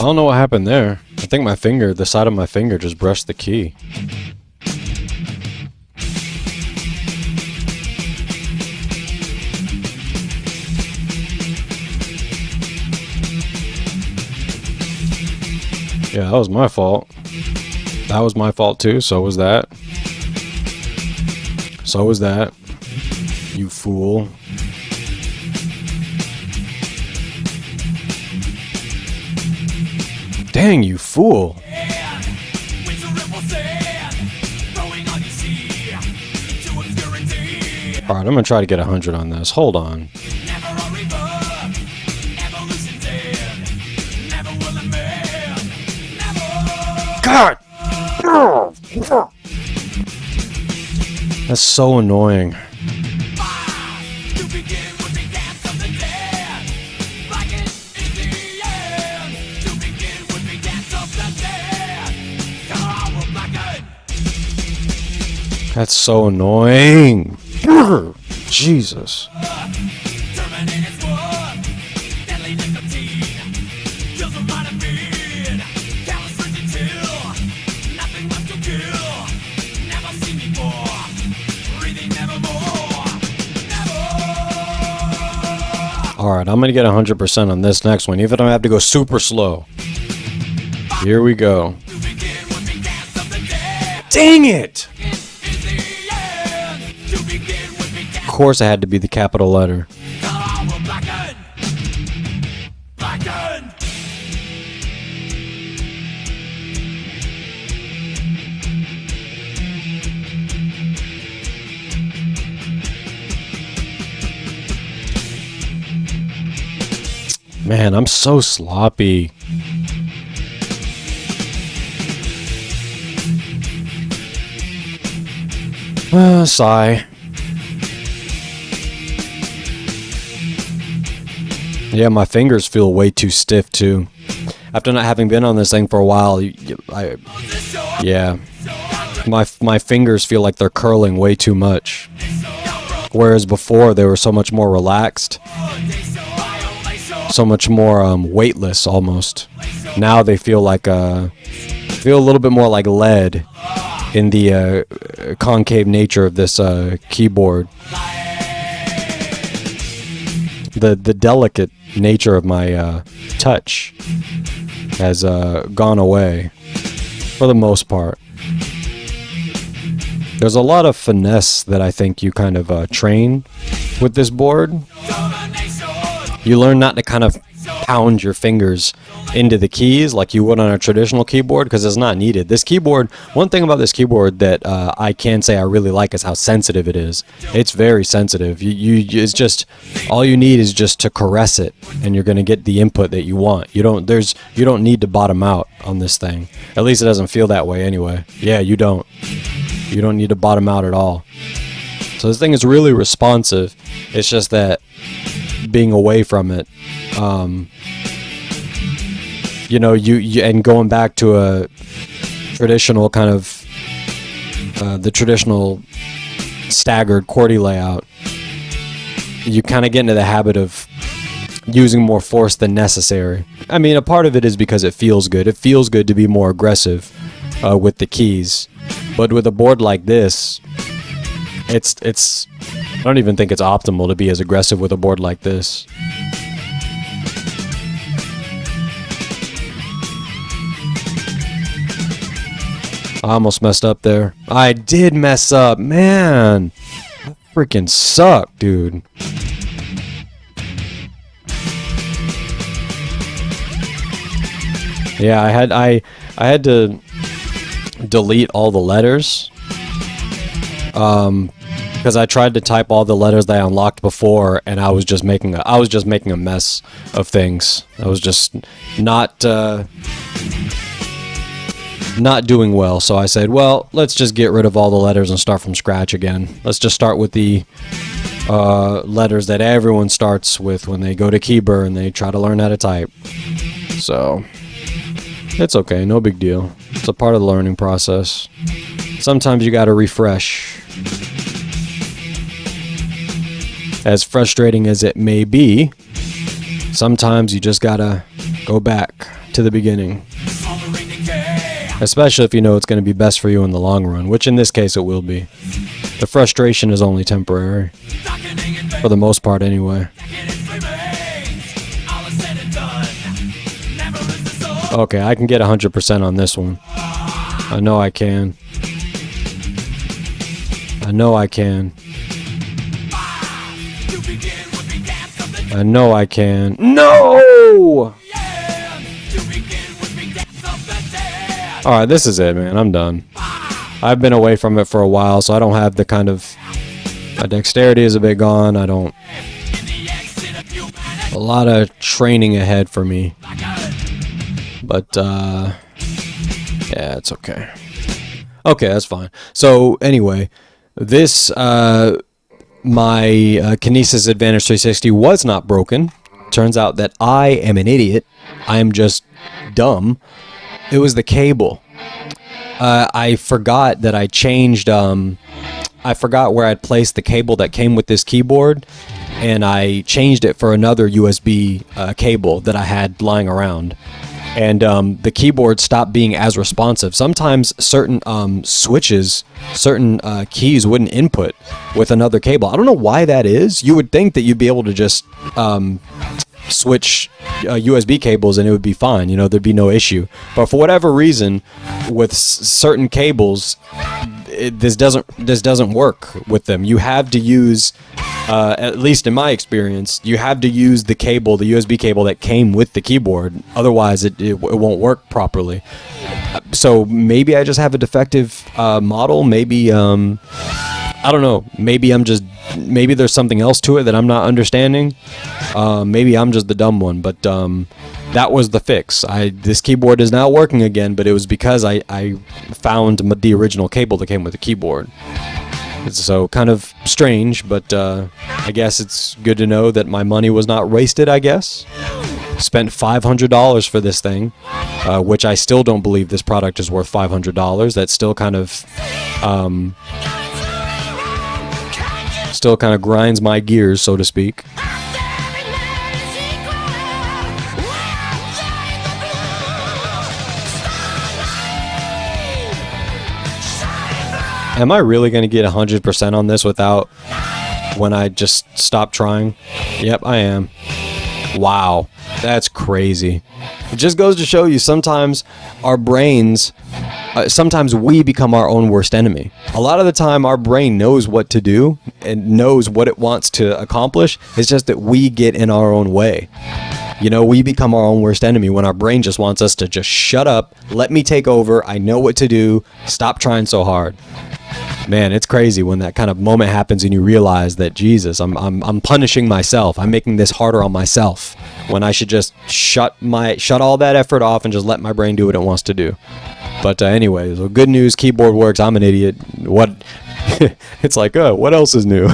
don't know what happened there. I think my finger, the side of my finger just brushed the key. Yeah, that was my fault. That was my fault too, so was that. So was that. You fool. Dang, you fool. Alright, I'm gonna try to get 100 on this. Hold on. God! That's so annoying. That's so annoying. Jesus. Alright, I'm gonna get 100% on this next one, even if I have to go super slow. Here we go. Dang it! Of course, it had to be the capital letter. Man, I'm so sloppy. Sigh. Yeah, my fingers feel way too stiff too. After not having been on this thing for a while, yeah, my fingers feel like they're curling way too much. Whereas before they were so much more relaxed, so much more weightless almost. Now they feel like feel a little bit more like lead in the concave nature of this keyboard. The delicate nature of my touch has gone away for the most part. There's a lot of finesse that I think you kind of train with this board. You learn not to kind of pound your fingers into the keys like you would on a traditional keyboard, because it's not needed. This keyboard, one thing about this keyboard that I can say I really like is how sensitive it is. It's very sensitive. It's just, all you need is just to caress it, and you're gonna get the input that you want. You don't need to bottom out on this thing. At least it doesn't feel that way anyway. Yeah, you don't need to bottom out at all. So this thing is really responsive. It's just that being away from it, and going back to a traditional kind of the traditional staggered QWERTY layout, you kind of get into the habit of using more force than necessary. I mean, a part of it is because it feels good. It feels good to be more aggressive with the keys, but with a board like this, it's I don't even think it's optimal to be as aggressive with a board like this. I almost messed up there. I did mess up, man. That freaking suck, dude. Yeah, I had to delete all the letters. Because I tried to type all the letters that I unlocked before, and I was just making a mess of things. I was just not doing well. So I said, well, let's just get rid of all the letters and start from scratch again. Let's just start with the letters that everyone starts with when they go to Keyboard and they try to learn how to type. So it's okay, no big deal. It's a part of the learning process. Sometimes you gotta refresh. As frustrating as it may be, sometimes you just gotta go back to to the beginning. Especially if you know it's going to be best for you in the long run, which in this case it will be. The frustration is only temporary. For the most part anyway. Okay, I can get 100% on this one. I know I can. I know I can. I know I can. No! Alright, this is it, man. I'm done. I've been away from it for a while, so I don't have the kind of... My dexterity is a bit gone. I don't... A lot of training ahead for me. But, yeah, it's okay. Okay, that's fine. So, anyway, this, my Kinesis Advantage 360 was not broken. Turns out that I am an idiot. I am just dumb. It was the cable. I forgot that I changed, I forgot where I'd placed the cable that came with this keyboard, and I changed it for another USB cable that I had lying around. And the keyboard stopped being as responsive. Sometimes certain switches, certain keys wouldn't input with another cable. I don't know why that is. You would think that you'd be able to just switch USB cables and it would be fine. You know, there'd be no issue. But for whatever reason, with certain cables, this doesn't work with them. You have to use, at least in my experience, you have to use the cable, the USB cable that came with the keyboard. Otherwise, it won't work properly. So maybe I just have a defective model. Maybe I don't know. Maybe there's something else to it that I'm not understanding. Maybe I'm just the dumb one. But that was the fix. This keyboard is now working again, but it was because I found the original cable that came with the keyboard. So kind of strange, but I guess it's good to know that my money was not wasted, I guess. Spent $500 for this thing, which I still don't believe this product is worth $500. That still kind of grinds my gears, so to speak. Am I really going to get 100% on this without when I just stop trying? Yep, I am. Wow, that's crazy. It just goes to show you sometimes our brains, sometimes we become our own worst enemy. A lot of the time our brain knows what to do and knows what it wants to accomplish. It's just that we get in our own way. You know, we become our own worst enemy when our brain just wants us to just shut up, let me take over, I know what to do, stop trying so hard. Man, it's crazy when that kind of moment happens and you realize that, Jesus, I'm punishing myself. I'm making this harder on myself when I should just shut all that effort off and just let my brain do what it wants to do. But anyway, so good news, keyboard works. I'm an idiot. What? It's like, what else is new?